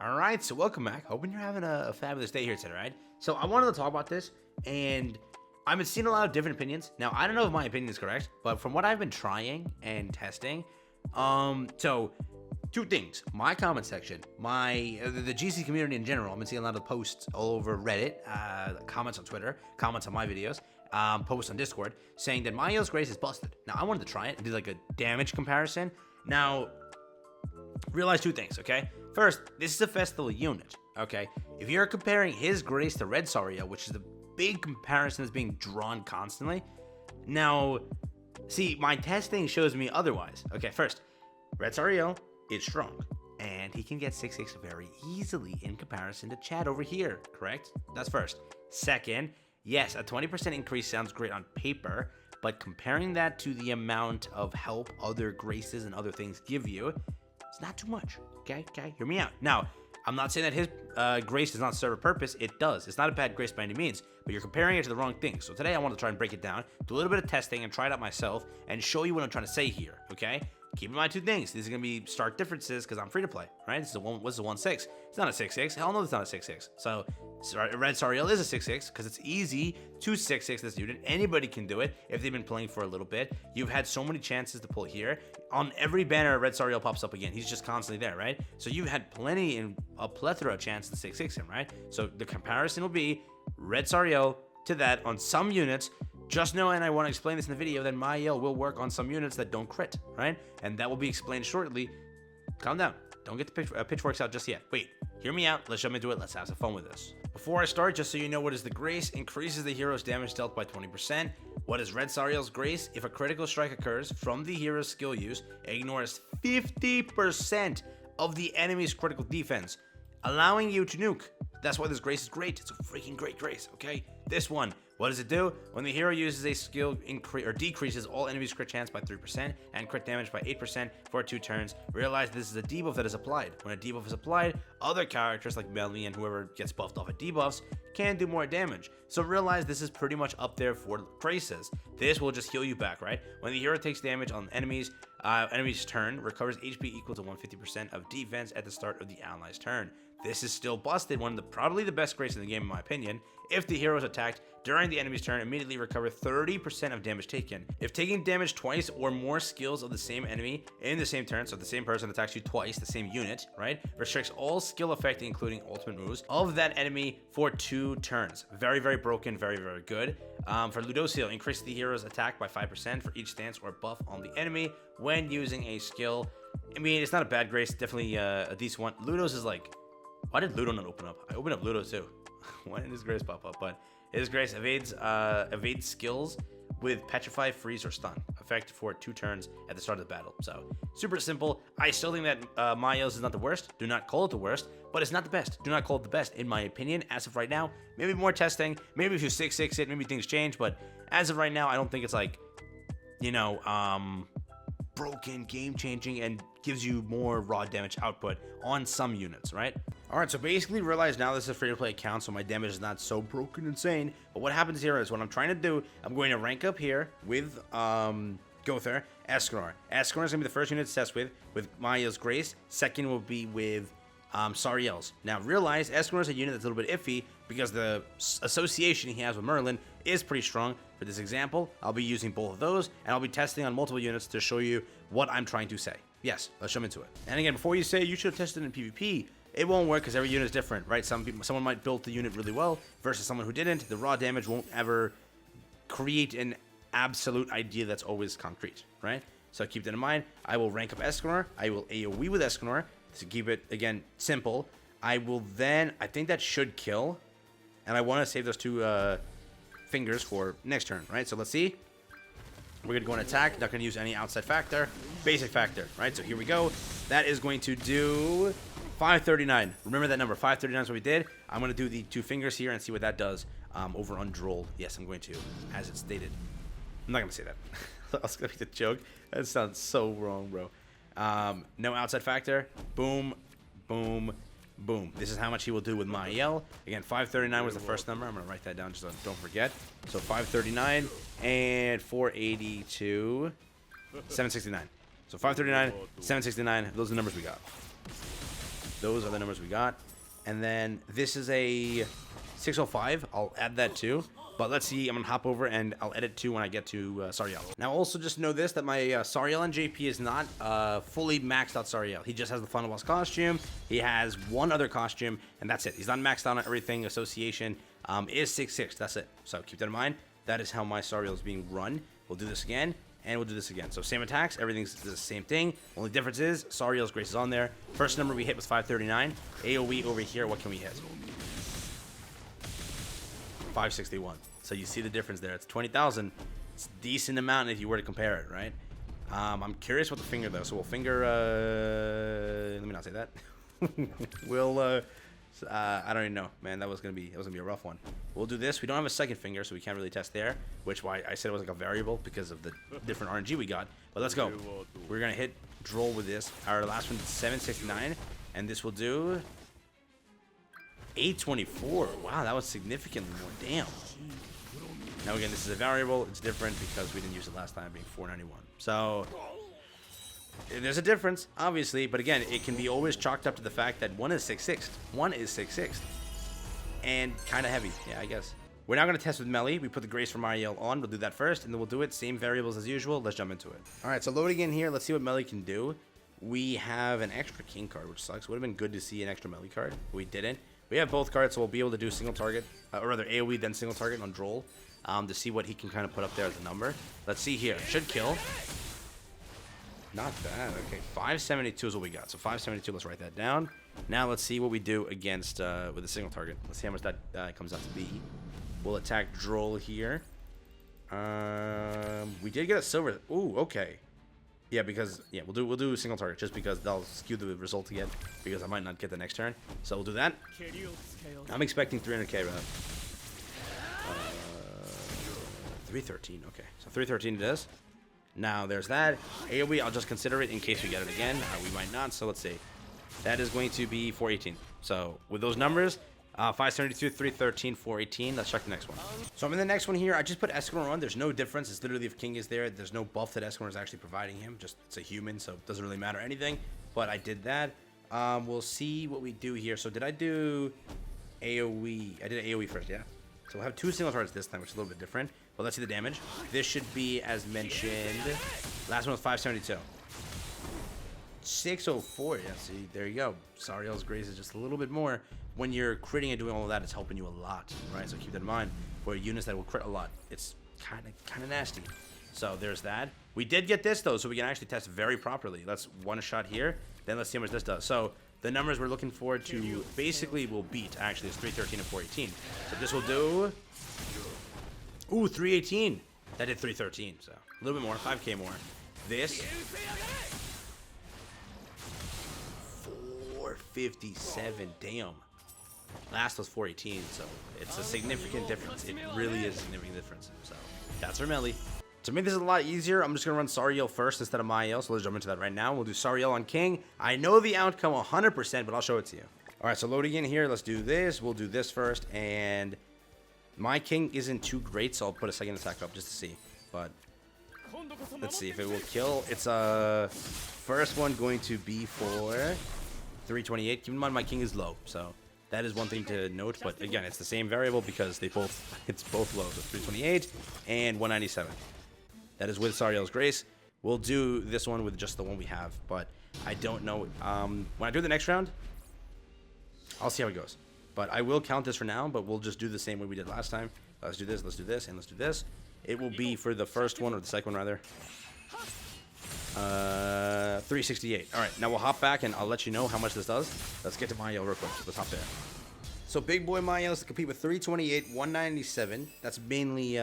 Alright, so welcome back. Hoping you're having a fabulous day here today, right? So I wanted to talk about this, and I've been seeing a lot of different opinions. Now, I don't know if my opinion is correct, but from what I've been trying and testing, so two things. My comment section, the GC community in general, I've been seeing a lot of posts all over Reddit, comments on Twitter, comments on my videos, posts on Discord, saying that MAEL'S Grace is busted. Now, I wanted to try it and do like a damage comparison. Now, realize two things, okay? First, this is a festival unit, okay? If you're comparing his Grace to Red SARIEL, which is the big comparison that's being drawn constantly, now, see, my testing shows me otherwise. Okay, first, Red SARIEL is strong, and he can get 6/6 very easily in comparison to Chad over here, correct? That's first. Second, yes, a 20% increase sounds great on paper, but comparing that to the amount of help other Graces and other things give you, it's not too much, okay? Hear me out. Now, I'm not saying that his Grace does not serve a purpose. It does. It's not a bad Grace by any means, but you're comparing it to the wrong thing. So today I want to try and break it down, do a little bit of testing and try it out myself and show you what I'm trying to say here, okay? Keep in mind two things. These are going to be stark differences because I'm free to play, right? This is what's the 1/6? It's not a 6/6. Hell no, it's not a 6/6. So Red SARIEL is a 6/6 because it's easy to 6/6 this unit. Anybody can do it if they've been playing for a little bit. You've had so many chances to pull here. On every banner, Red SARIEL pops up again. He's just constantly there, right? So you've had plenty and a plethora of chances to 6/6 him, right? So the comparison will be Red SARIEL to that on some units. Just know, and I want to explain this in the video, that MAEL will work on some units that don't crit, right? And that will be explained shortly. Calm down. Don't get the pitchforks out just yet. Wait, hear me out. Let's jump into it. Let's have some fun with this. Before I start, just so you know, what is the Grace? Increases the hero's damage dealt by 20%. What is Red SARIEL's Grace? If a critical strike occurs from the hero's skill use, ignores 50% of the enemy's critical defense, allowing you to nuke. That's why this Grace is great. It's a freaking great Grace, okay? This one, what does it do? When the hero uses a skill decreases all enemies' crit chance by 3% and crit damage by 8% for 2 turns. Realize this is a debuff that is applied. When a debuff is applied, other characters like Melly and whoever gets buffed off at debuffs can do more damage. So realize this is pretty much up there for Graces. This will just heal you back, right? When the hero takes damage on enemies' turn, recovers HP equal to 150% of defense at the start of the ally's turn. This is still busted, one of the probably the best Grace in the game in my opinion. If the hero is attacked during the enemy's turn, immediately recover 30% of damage taken. If taking damage twice or more skills of the same enemy in the same turn, so the same person attacks you twice, the same unit, right? Restricts all skill effect, including ultimate moves, of that enemy for 2 turns. Very, very broken, very, very good. For Ludociel, increase the hero's attack by 5% for each stance or buff on the enemy when using a skill. I mean, it's not a bad Grace, definitely a decent one. Ludos is like, why did Ludo not open up? I opened up Ludo too. Why didn't his Grace pop up? But his Grace evades skills with Petrify, Freeze, or Stun. Effect for 2 turns at the start of the battle. So, super simple. I still think that MAEL'S is not the worst. Do not call it the worst, but it's not the best. Do not call it the best, in my opinion, as of right now. Maybe more testing. Maybe if you 6/6 it, maybe things change. But as of right now, I don't think it's like, you know, broken, game-changing, and gives you more raw damage output on some units, right? Alright, so basically realize now this is a free-to-play account, so my damage is not so broken insane. But what happens here is, what I'm trying to do, I'm going to rank up here with Gother, Escanor. Escanor is going to be the first unit to test with MAEL'S Grace. Second will be with SARIEL's. Now realize Escanor is a unit that's a little bit iffy because the association he has with Merlin is pretty strong. For this example, I'll be using both of those, and I'll be testing on multiple units to show you what I'm trying to say. Yes, let's jump into it. And again, before you say you should have tested in PvP, it won't work because every unit is different, right? Someone might build the unit really well versus someone who didn't. The raw damage won't ever create an absolute idea that's always concrete, right? So keep that in mind. I will rank up Escanor. I will AoE with Escanor to keep it, again, simple. I will then, I think that should kill, and I want to save those 2 fingers for next turn, right? So let's see. We're going to go and attack. Not going to use any outside factor. Basic factor, right? So here we go. That is going to do 539. Remember that number. 539 is what we did. I'm going to do the 2 fingers here and see what that does over on Droll. Yes, I'm going to, as it's stated. I'm not going to say that. I was going to make the joke. That sounds so wrong, bro. No outside factor. Boom, boom, boom. This is how much he will do with MAEL. Again, 539 was the first number. I'm going to write that down just so don't forget. So 539 and 482, 769. So 539, 769. Those are the numbers we got. Those are the numbers we got. And then this is a 605. I'll add that too. But let's see, I'm going to hop over and I'll edit too when I get to SARIEL. Now also just know this, that my SARIEL and JP is not fully maxed out SARIEL. He just has the Final Boss costume. He has one other costume, and that's it. He's not maxed out on everything. Association is 6'6". That's it. So keep that in mind. That is how my SARIEL is being run. We'll do this again, and we'll do this again. So same attacks, everything's the same thing. Only difference is SARIEL's Grace is on there. First number we hit was 539. AoE over here, what can we hit? 561. So you see the difference there. It's 20,000. It's a decent amount if you were to compare it, right? I'm curious what the finger though. So we'll finger. Let me not say that. We'll. I don't even know, man. That was gonna be a rough one. We'll do this. We don't have a second finger, so we can't really test there. Which why I said it was like a variable because of the different RNG we got. But let's go. We're gonna hit Droll with this. Our last one is 769, and this will do 824. Wow, that was significantly more. Damn. Now again, this is a variable. It's different because we didn't use it last time, being 491. So there's a difference, obviously, but again, it can be always chalked up to the fact that one is 6'6". One is 6'6", and kind of heavy. Yeah, I guess. We're now going to test with Melly. We put the Grace from Ariel on. We'll do that first, and then we'll do it. Same variables as usual. Let's jump into it. All right, so loading in here. Let's see what Melly can do. We have an extra King card, which sucks. Would have been good to see an extra Melly card. We didn't. We have both cards, so we'll be able to do single target, or rather AoE, then single target on Droll, to see what he can kind of put up there as a number. Let's see here. Should kill. Not bad. Okay, 572 is what we got. So 572, let's write that down. Now let's see what we do against with a single target. Let's see how much that comes out to be. We'll attack Droll here. We did get a silver. Ooh, okay. Yeah, because we'll do a single target just because they'll skew the result again because I might not get the next turn. So we'll do that. I'm expecting 300k right? 313. Okay, so 313 it is. Now there's that. AoE, I'll just consider it in case we get it again. We might not, so let's see. That is going to be 418. So with those numbers, 572, 313, 418. Let's check the next one. So I'm in the next one here. I just put Escanor on. There's no difference. It's literally if King is there. There's no buff that Escanor is actually providing him. Just it's a human, so it doesn't really matter anything. But I did that. We'll see what we do here. So did I do AoE? I did AoE first, yeah. So we'll have two single targets this time, which is a little bit different. But let's see the damage. This should be, as mentioned, last one was 572. 604. Yeah, see, there you go. SARIEL's Grace is just a little bit more. When you're critting and doing all of that, it's helping you a lot, right? So keep that in mind. For units that will crit a lot, it's kind of nasty. So there's that. We did get this, though, so we can actually test very properly. Let's one shot here. Then let's see how much this does. So the numbers we're looking for to basically will beat, actually, is 313 and 418. So this will do... Ooh, 318. That did 313, so a little bit more, 5k more. This... 457, damn. Last was 418, so it's a significant difference. It really is a significant difference. So that's for Melly. To make this a lot easier, I'm just going to run SARIEL first instead of MAEL'S, so let's jump into that right now. We'll do SARIEL on King. I know the outcome 100%, but I'll show it to you. All right, so loading in here, let's do this. We'll do this first, and my King isn't too great, so I'll put a second attack up just to see. But let's see if it will kill. It's first one going to be for 328. Keep in mind my King is low, so that is one thing to note. But again, it's the same variable because it's both low. So 328 and 197. That is with SARIEL's Grace. We'll do this one with just the one we have, but I don't know. When I do the next round, I'll see how it goes. But I will count this for now, but we'll just do the same way we did last time. Let's do this, let's do this, and let's do this. It will be for the first one, or the second one, rather. 368. All right, now we'll hop back, and I'll let you know how much this does. Let's get to MAEL real quick. Let's hop there. So big boy MAEL'S to compete with 328, 197. That's mainly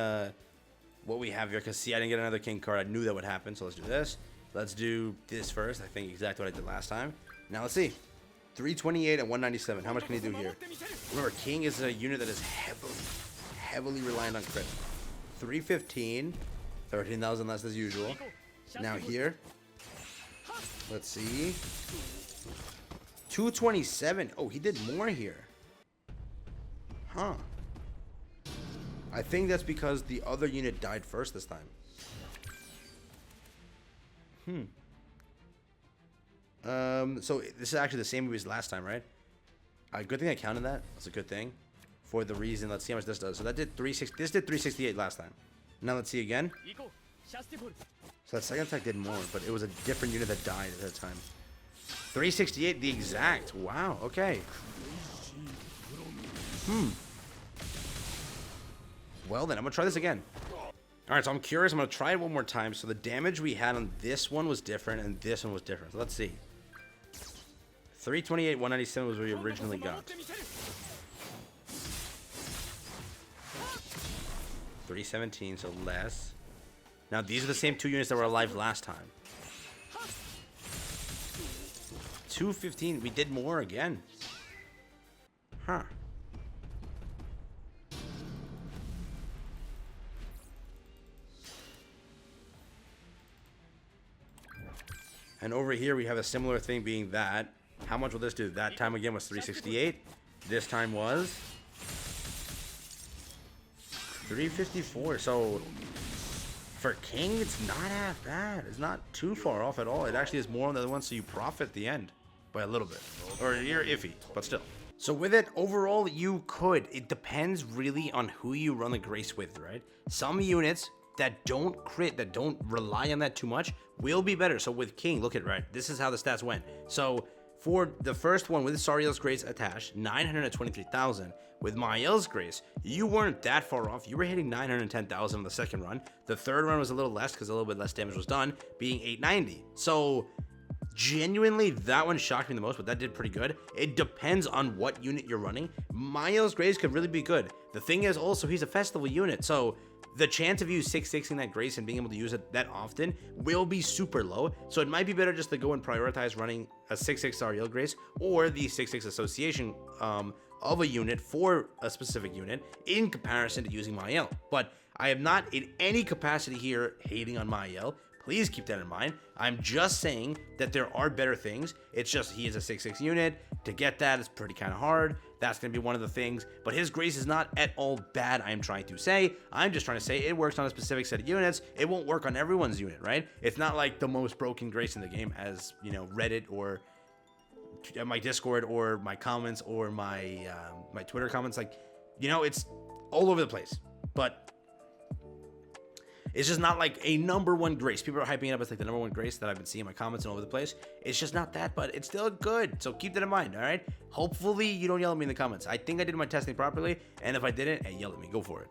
what we have here, because, see, I didn't get another King card. I knew that would happen, so let's do this. Let's do this first. I think exactly what I did last time. Now let's see. 328 and 197. How much can he do here? Remember, King is a unit that is heavily reliant on crit. 315. 13,000 less as usual. Now here. Let's see. 227. Oh, he did more here. Huh. I think that's because the other unit died first this time. So this is actually the same movie as last time, right? Good thing I counted that. That's a good thing. For the reason, let's see how much this does. So that did 360. This did 368 last time. Now let's see again. So that second attack did more, but it was a different unit that died at that time. 368, the exact. Wow. Okay. Well then, I'm gonna try this again. All right, so I'm curious. I'm gonna try it one more time. So the damage we had on this one was different, and this one was different. So let's see. 328, 197 was what we originally got. 317, so less. Now these are the same two units that were alive last time. 215, we did more again. Huh. And over here we have a similar thing being that. How much will this do? That time again was 368. This time was 354. So for King, it's not half bad. It's not too far off at all. It actually is more on the other one, so you profit at the end by a little bit. Or you're iffy, but still. So with it, overall, you could. It depends really on who you run the Grace with, right? Some units that don't crit, that don't rely on that too much, will be better. So with King, look at right. This is how the stats went. So for the first one with SARIEL's Grace attached, 923,000. With MAEL'S Grace, you weren't that far off. You were hitting 910,000 on the second run. The third run was a little less because a little bit less damage was done, being 890. So genuinely, that one shocked me the most, but that did pretty good. It depends on what unit you're running. MAEL'S Grace could really be good. The thing is also, he's a festival unit, so the chance of you 6-6ing that Grace and being able to use it that often will be super low. So it might be better just to go and prioritize running a 6-6 SARIEL Grace or the 6-6 association of a unit for a specific unit in comparison to using MAEL. But I am not in any capacity here hating on MAEL. Please keep that in mind. I'm just saying that there are better things. It's just he is a 6-6 unit. To get that is pretty kind of hard. That's going to be one of the things. But his Grace is not at all bad, I'm trying to say. I'm just trying to say it works on a specific set of units. It won't work on everyone's unit, right? It's not like the most broken Grace in the game as, you know, Reddit or my Discord or my comments or my my Twitter comments. Like, you know, it's all over the place. But it's just not like a #1 Grace. People are hyping it up as like the #1 Grace that I've been seeing in my comments and all over the place. It's just not that, but it's still good. So keep that in mind, all right? Hopefully you don't yell at me in the comments. I think I did my testing properly, and if I didn't, hey, yell at me. Go for it.